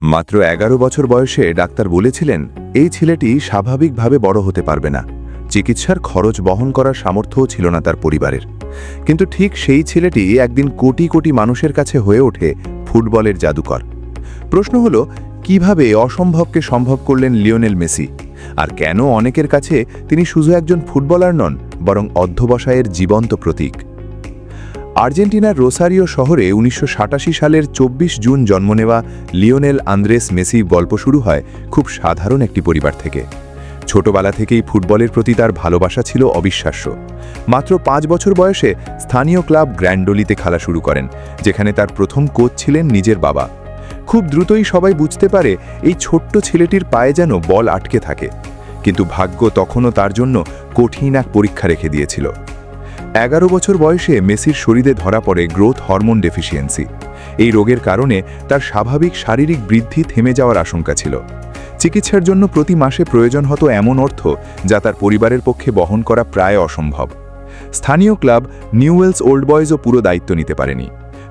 মাত্র ১১ বছর বয়সে ডাক্তার বলেছিলেন এই ছেলেটি স্বাভাবিকভাবে বড় হতে পারবে না। চিকিৎসার খরচ বহন করার সামর্থ্যও ছিল না তার পরিবারের। কিন্তু ঠিক সেই ছেলেটি একদিন কোটি কোটি মানুষের কাছে হয়ে ওঠে ফুটবলের জাদুকর। প্রশ্ন হলো, কিভাবে অসম্ভবকে সম্ভব করলেন লিওনেল মেসি? আর কেন অনেকের কাছে তিনি শুধু একজন ফুটবলার নন, বরং অধ্যবসায়ের জীবন্ত প্রতীক? আর্জেন্টিনার রোসারিও শহরে ১৯৮৭ সালের ২৪ জুন জন্ম নেওয়া লিওনেল আন্দ্রেস মেসি গল্প শুরু হয় খুব সাধারণ একটি পরিবার থেকে। ছোটবেলা থেকেই ফুটবলের প্রতি তার ভালোবাসা ছিল অবিশ্বাস্য। মাত্র ৫ বছর বয়সে স্থানীয় ক্লাব গ্র্যান্ডোলিতে খেলা শুরু করেন, যেখানে তার প্রথম কোচ ছিলেন নিজের বাবা। খুব দ্রুতই সবাই বুঝতে পারে এই ছোট্ট ছেলেটির পায়ে যেন বল আটকে থাকে। কিন্তু ভাগ্য তখনও তার জন্য কঠিন এক পরীক্ষা রেখে দিয়েছিল। ১১ বছর বয়সে মেসির শরীরে ধরা পড়ে গ্রোথ হরমোন ডেফিসিয়েন্সি। এই রোগের কারণে তার স্বাভাবিক শারীরিক বৃদ্ধি থেমে যাওয়ার আশঙ্কা ছিল। চিকিৎসার জন্য প্রতি মাসে প্রয়োজন হতো এমন অর্থ যা তার পরিবারের পক্ষে বহন করা প্রায় অসম্ভব। স্থানীয় ক্লাব নিউওয়েলস ওল্ড বয়েজও পুরো দায়িত্ব নিতে পারেনি।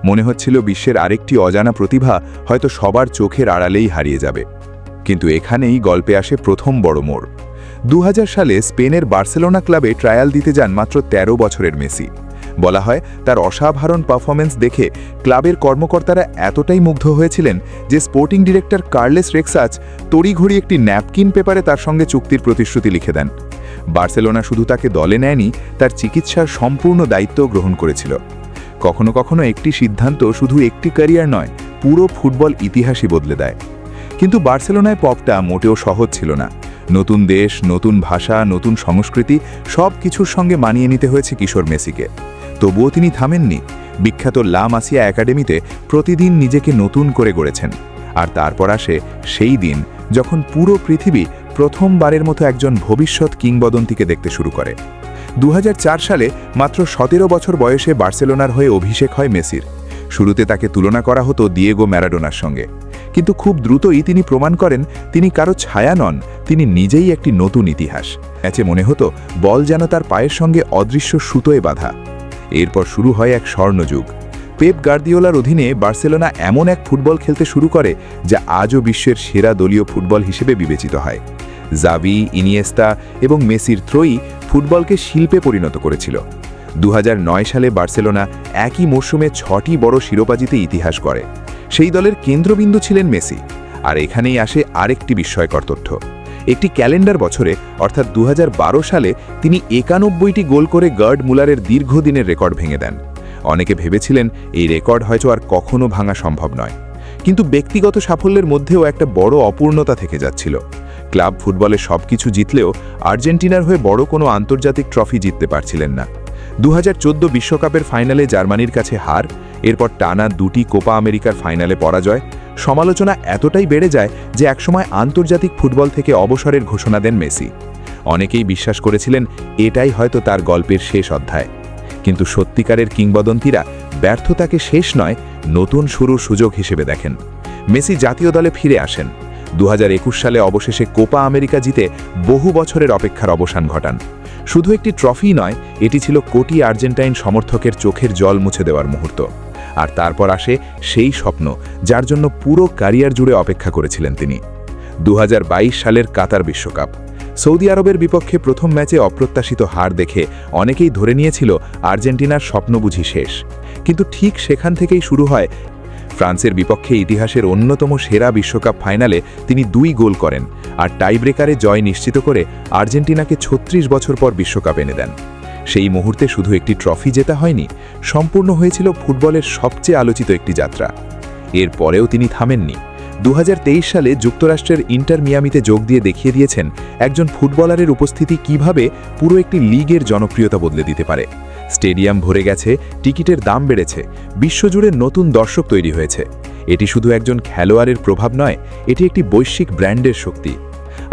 মনে হচ্ছিল বিশ্বের আরেকটি অজানা প্রতিভা হয়তো সবার চোখের আড়ালেই হারিয়ে যাবে। কিন্তু এখানেই গল্পে আসে প্রথম বড় মোড়। ২০০০ সালে স্পেনের বার্সেলোনা ক্লাবে ট্রায়াল দিতে যান মাত্র ১৩ বছরের মেসি। বলা হয় তার অসাধারণ পারফরমেন্স দেখে ক্লাবের কর্মকর্তারা এতটাই মুগ্ধ হয়েছিলেন যে স্পোর্টিং ডিরেক্টর কার্লেস রেক্সাচ তড়িঘড়ি একটি ন্যাপকিন পেপারে তার সঙ্গে চুক্তির প্রতিশ্রুতি লিখে দেন। বার্সেলোনা শুধু তাকে দলে নেয়নি, তার চিকিৎসার সম্পূর্ণ দায়িত্ব গ্রহণ করেছিল। কখনো কখনো একটি সিদ্ধান্ত শুধু একটি ক্যারিয়ার নয়, পুরো ফুটবল ইতিহাসই বদলে দেয়। কিন্তু বার্সেলোনায় পপটা মোটেও সহজ ছিল না। নতুন দেশ, নতুন ভাষা, নতুন সংস্কৃতি, সব কিছুর সঙ্গে মানিয়ে নিতে হয়েছে কিশোর মেসিকে। তবুও তিনি থামেননি। বিখ্যাত লা মাসিয়া একাডেমিতে প্রতিদিন নিজেকে নতুন করে গড়েছেন। আর তারপর আসে সেই দিন যখন পুরো পৃথিবী প্রথমবারের মতো একজন ভবিষ্যৎ কিংবদন্তিকে দেখতে শুরু করে। ২০০৪ সালে মাত্র ১৭ বছর বয়সে বার্সেলোনার হয়ে অভিষেক হয় মেসির। শুরুতে তাকে তুলনা করা হতো দিয়েগো ম্যারাডোনার সঙ্গে। কিন্তু খুব দ্রুতই তিনি প্রমাণ করেন তিনি কারো ছায়া নন, তিনি নিজেই একটি নতুন ইতিহাস। ম্যাচে মনে হতো বল যেন তার পায়ের সঙ্গে অদৃশ্য সুতোয় বাঁধা। এরপর শুরু হয় এক স্বর্ণযুগ। পেপ গার্দিওলার অধীনে বার্সেলোনা এমন এক ফুটবল খেলতে শুরু করে যা আজও বিশ্বের সেরা দলীয় ফুটবল হিসেবে বিবেচিত হয়। জাভি, ইনিয়েস্তা এবং মেসির ত্রয়ী ফুটবলকে শিল্পে পরিণত করেছিল। ২০০৯ সালে বার্সেলোনা একই মরশুমে ৬টি বড় শিরোপা জিতে ইতিহাস গড়ে। সেই দলের কেন্দ্রবিন্দু ছিলেন মেসি। আর এখানেই আসে আরেকটি বিস্ময়কর তথ্য। একটি ক্যালেন্ডার বছরে অর্থাৎ ২০১২ সালে তিনি ৯১টি গোল করে গার্ড মুলারের দীর্ঘদিনের রেকর্ড ভেঙে দেন। অনেকে ভেবেছিলেন এই রেকর্ড হয়তো আর কখনো ভাঙা সম্ভব নয়। কিন্তু ব্যক্তিগত সাফল্যের মধ্যেও একটা বড় অপূর্ণতা থেকে যাচ্ছিল। ক্লাব ফুটবলে সবকিছু জিতলেও আর্জেন্টিনার হয়ে বড় কোনো আন্তর্জাতিক ট্রফি জিততে পারছিলেন না। ২০১৪ বিশ্বকাপের ফাইনালে জার্মানির কাছে হার, এরপর টানা ২টি কোপা আমেরিকার ফাইনালে পরাজয়। সমালোচনা এতটাই বেড়ে যায় যে একসময় আন্তর্জাতিক ফুটবল থেকে অবসরের ঘোষণা দেন মেসি। অনেকেই বিশ্বাস করেছিলেন এটাই হয়তো তার গল্পের শেষ অধ্যায়। কিন্তু সত্যিকারের কিংবদন্তিরা ব্যর্থতাকে শেষ নয়, নতুন শুরুর সুযোগ হিসেবে দেখেন। মেসি জাতীয় দলে ফিরে আসেন। ২০২১ সালে অবশেষে কোপা আমেরিকা জিতে বহু বছরের অপেক্ষার অবসান ঘটান। শুধু একটি ট্রফি নয়, এটি ছিল কোটি আর্জেন্টাইন সমর্থকের চোখের জল মুছে দেওয়ার মুহূর্ত। আর তারপর আসে সেই স্বপ্ন যার জন্য পুরো ক্যারিয়ার জুড়ে অপেক্ষা করেছিলেন তিনি। ২০২২ সালের কাতার বিশ্বকাপ। সৌদি আরবের বিপক্ষে প্রথম ম্যাচে অপ্রত্যাশিত হার দেখে অনেকেই ধরে নিয়েছিল আর্জেন্টিনার স্বপ্ন বুঝি শেষ। কিন্তু ঠিক সেখান থেকেই শুরু হয় ফ্রান্সের বিপক্ষে ইতিহাসের অন্যতম সেরা বিশ্বকাপ ফাইনালে তিনি ২ গোল করেন আর টাইব্রেকারে জয় নিশ্চিত করে আর্জেন্টিনাকে ৩৬ বছর পর বিশ্বকাপ এনে দেন। সেই মুহূর্তে শুধু একটি ট্রফি জেতা হয়নি, সম্পূর্ণ হয়েছিল ফুটবলের সবচেয়ে আলোচিত একটি যাত্রা। এর পরেও তিনি থামেননি। ২০২৩ সালে যুক্তরাষ্ট্রের ইন্টার মিয়ামিতে যোগ দিয়ে দেখিয়ে দিয়েছেন একজন ফুটবলারের উপস্থিতি কিভাবে পুরো একটি লিগের জনপ্রিয়তা বদলে দিতে পারে। স্টেডিয়াম ভরে গেছে, টিকিটের দাম বেড়েছে, বিশ্বজুড়ে নতুন দর্শক তৈরি হয়েছে। এটি শুধু একজন খেলোয়াড়ের প্রভাব নয়, এটি একটি বৈশ্বিক ব্র্যান্ডের শক্তি।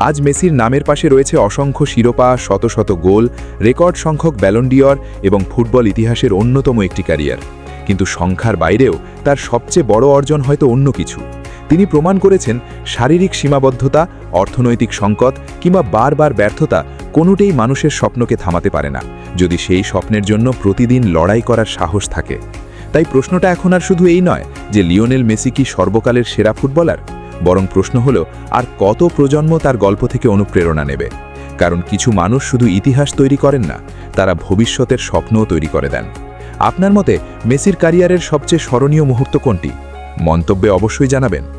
আজ মেসির নামের পাশে রয়েছে অসংখ্য শিরোপা, শত শত গোল, রেকর্ড সংখ্যক ব্যালন ডি'অর এবং ফুটবল ইতিহাসের অন্যতম একটি ক্যারিয়ার। কিন্তু সংখ্যার বাইরেও তার সবচেয়ে বড় অর্জন হয়তো অন্য কিছু। তিনি প্রমাণ করেছেন শারীরিক সীমাবদ্ধতা, অর্থনৈতিক সংকট কিংবা বারবার ব্যর্থতা কোনোটাই মানুষের স্বপ্নকে থামাতে পারে না, যদি সেই স্বপ্নের জন্য প্রতিদিন লড়াই করার সাহস থাকে। তাই প্রশ্নটা এখন আর শুধু এই নয় যে লিওনেল মেসি কি সর্বকালের সেরা ফুটবলার, বরং প্রশ্ন হলো আর কত প্রজন্ম তার গল্প থেকে অনুপ্রেরণা নেবে। কারণ কিছু মানুষ শুধু ইতিহাস তৈরি করেন না, তারা ভবিষ্যতের স্বপ্নও তৈরি করে দেন। আপনার মতে মেসির ক্যারিয়ারের সবচেয়ে স্মরণীয় মুহূর্ত কোনটি? মন্তব্যে অবশ্যই জানাবেন।